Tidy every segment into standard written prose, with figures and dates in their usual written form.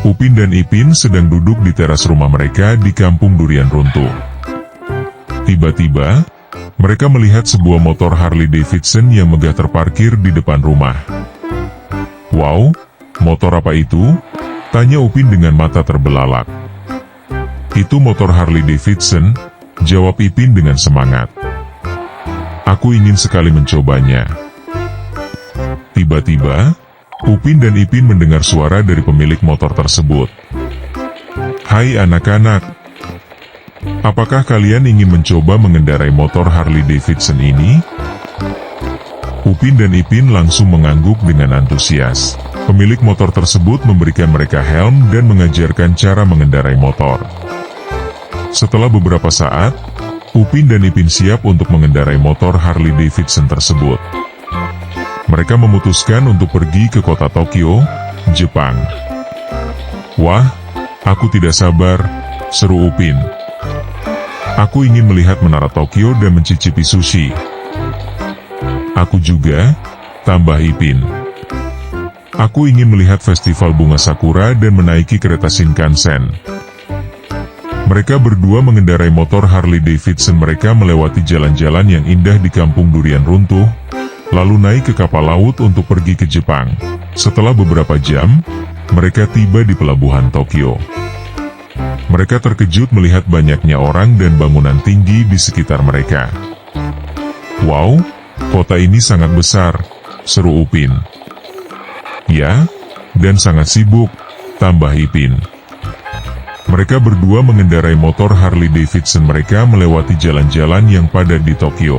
Upin dan Ipin sedang duduk di teras rumah mereka di kampung durian runtuh. Tiba-tiba, mereka melihat sebuah motor Harley Davidson yang megah terparkir di depan rumah. "Wow, motor apa itu?" tanya Upin dengan mata terbelalak. "Itu motor Harley Davidson," jawab Ipin dengan semangat. "Aku ingin sekali mencobanya." Tiba-tiba, Upin dan Ipin mendengar suara dari pemilik motor tersebut. "Hai anak-anak, apakah kalian ingin mencoba mengendarai motor Harley Davidson ini?" Upin dan Ipin langsung mengangguk dengan antusias. Pemilik motor tersebut memberikan mereka helm dan mengajarkan cara mengendarai motor. Setelah beberapa saat, Upin dan Ipin siap untuk mengendarai motor Harley Davidson tersebut. Mereka memutuskan untuk pergi ke kota Tokyo, Jepang. "Wah, aku tidak sabar," seru Upin. "Aku ingin melihat menara Tokyo dan mencicipi sushi." "Aku juga," tambah Ipin. "Aku ingin melihat festival bunga sakura dan menaiki kereta Shinkansen." Mereka berdua mengendarai motor Harley Davidson mereka melewati jalan-jalan yang indah di kampung durian runtuh, lalu naik ke kapal laut untuk pergi ke Jepang. Setelah beberapa jam, mereka tiba di pelabuhan Tokyo. Mereka terkejut melihat banyaknya orang dan bangunan tinggi di sekitar mereka. "Wow, kota ini sangat besar," seru Upin. "Ya, dan sangat sibuk," tambah Ipin. Mereka berdua mengendarai motor Harley Davidson mereka melewati jalan-jalan yang padat di Tokyo.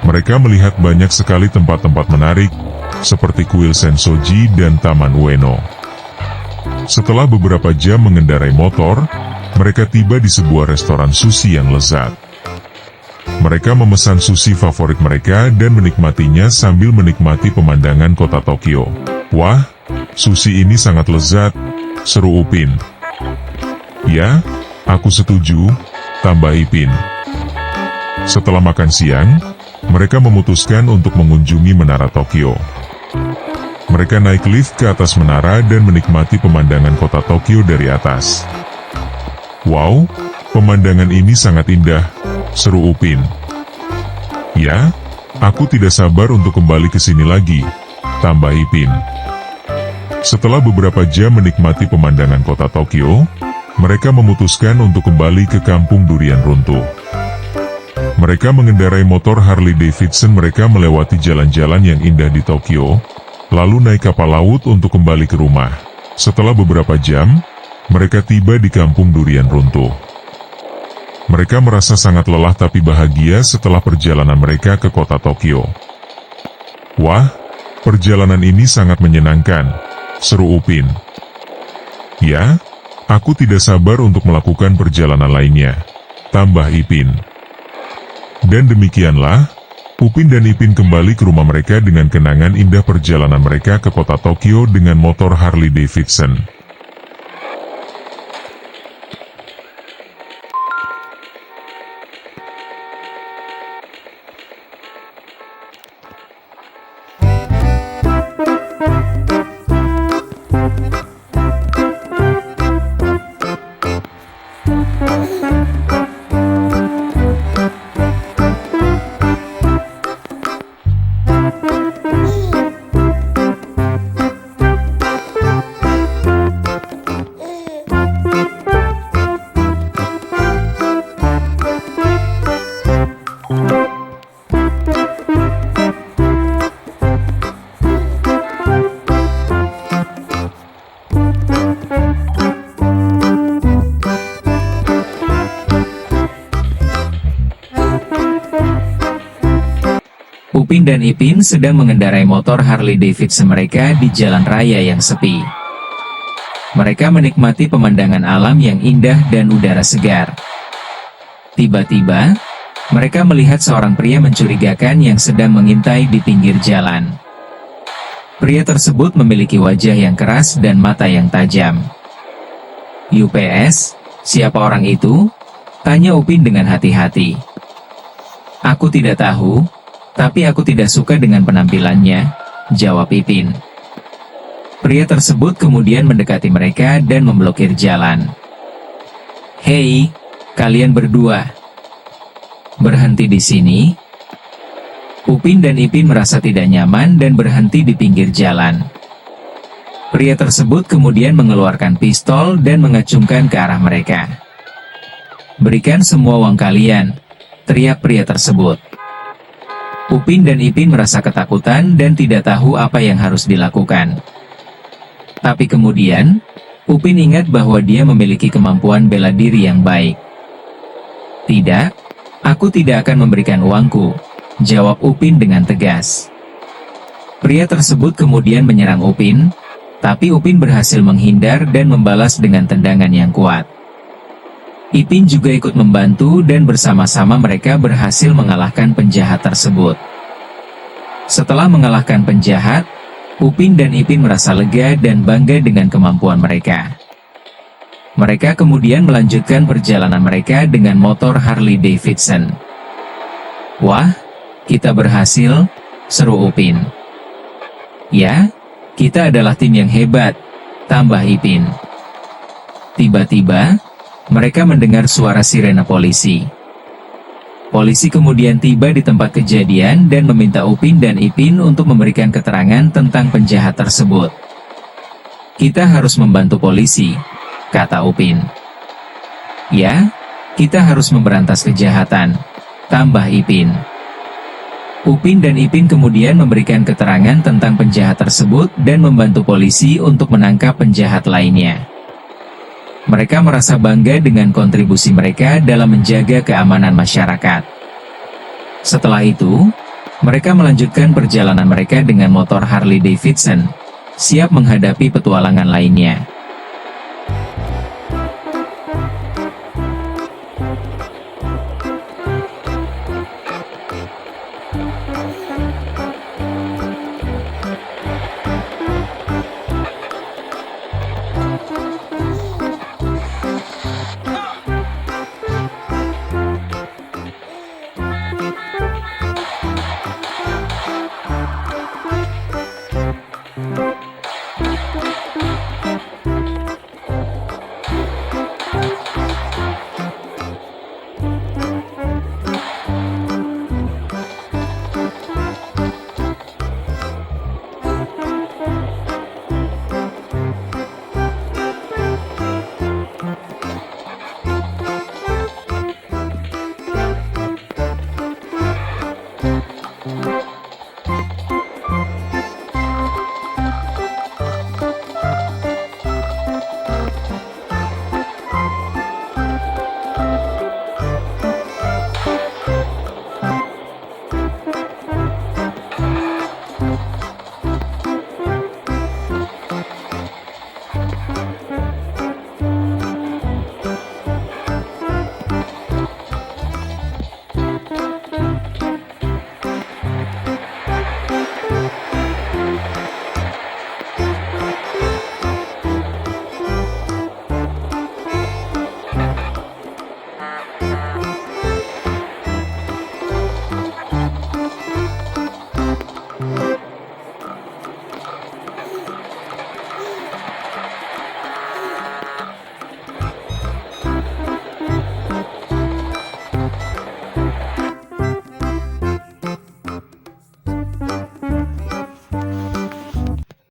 Mereka melihat banyak sekali tempat-tempat menarik, seperti kuil Sensoji dan Taman Ueno. Setelah beberapa jam mengendarai motor, mereka tiba di sebuah restoran sushi yang lezat. Mereka memesan sushi favorit mereka dan menikmatinya sambil menikmati pemandangan kota Tokyo. "Wah, sushi ini sangat lezat," seru Upin. "Ya, aku setuju," tambah Ipin. Setelah makan siang, mereka memutuskan untuk mengunjungi menara Tokyo. Mereka naik lift ke atas menara dan menikmati pemandangan kota Tokyo dari atas. "Wow, pemandangan ini sangat indah," seru Upin. "Ya, aku tidak sabar untuk kembali ke sini lagi," tambah Ipin. Setelah beberapa jam menikmati pemandangan kota Tokyo, mereka memutuskan untuk kembali ke kampung durian runtuh. Mereka mengendarai motor Harley Davidson mereka melewati jalan-jalan yang indah di Tokyo, lalu naik kapal laut untuk kembali ke rumah. Setelah beberapa jam, mereka tiba di kampung durian runtuh. Mereka merasa sangat lelah tapi bahagia setelah perjalanan mereka ke kota Tokyo. "Wah, perjalanan ini sangat menyenangkan," seru Upin. "Ya, aku tidak sabar untuk melakukan perjalanan lainnya," tambah Ipin. Dan demikianlah, Upin dan Ipin kembali ke rumah mereka dengan kenangan indah perjalanan mereka ke kota Tokyo dengan motor Harley Davidson. Upin dan Ipin sedang mengendarai motor Harley Davidson mereka di jalan raya yang sepi. Mereka menikmati pemandangan alam yang indah dan udara segar. Tiba-tiba, mereka melihat seorang pria mencurigakan yang sedang mengintai di pinggir jalan. Pria tersebut memiliki wajah yang keras dan mata yang tajam. "UPS, siapa orang itu?" tanya Upin dengan hati-hati. "Aku tidak tahu, tapi aku tidak suka dengan penampilannya," jawab Ipin. Pria tersebut kemudian mendekati mereka dan memblokir jalan. "Hei, kalian berdua. Berhenti di sini." Upin dan Ipin merasa tidak nyaman dan berhenti di pinggir jalan. Pria tersebut kemudian mengeluarkan pistol dan mengacungkan ke arah mereka. "Berikan semua uang kalian," teriak pria tersebut. Upin dan Ipin merasa ketakutan dan tidak tahu apa yang harus dilakukan. Tapi kemudian, Upin ingat bahwa dia memiliki kemampuan bela diri yang baik. "Tidak, aku tidak akan memberikan uangku," jawab Upin dengan tegas. Pria tersebut kemudian menyerang Upin, tapi Upin berhasil menghindar dan membalas dengan tendangan yang kuat. Ipin juga ikut membantu dan bersama-sama mereka berhasil mengalahkan penjahat tersebut. Setelah mengalahkan penjahat, Upin dan Ipin merasa lega dan bangga dengan kemampuan mereka. Mereka kemudian melanjutkan perjalanan mereka dengan motor Harley Davidson. "Wah, kita berhasil," seru Upin. "Ya, kita adalah tim yang hebat," tambah Ipin. Tiba-tiba, mereka mendengar suara sirene polisi. Polisi kemudian tiba di tempat kejadian dan meminta Upin dan Ipin untuk memberikan keterangan tentang penjahat tersebut. "Kita harus membantu polisi," kata Upin. "Ya, kita harus memberantas kejahatan," tambah Ipin. Upin dan Ipin kemudian memberikan keterangan tentang penjahat tersebut dan membantu polisi untuk menangkap penjahat lainnya. Mereka merasa bangga dengan kontribusi mereka dalam menjaga keamanan masyarakat. Setelah itu, mereka melanjutkan perjalanan mereka dengan motor Harley Davidson, siap menghadapi petualangan lainnya.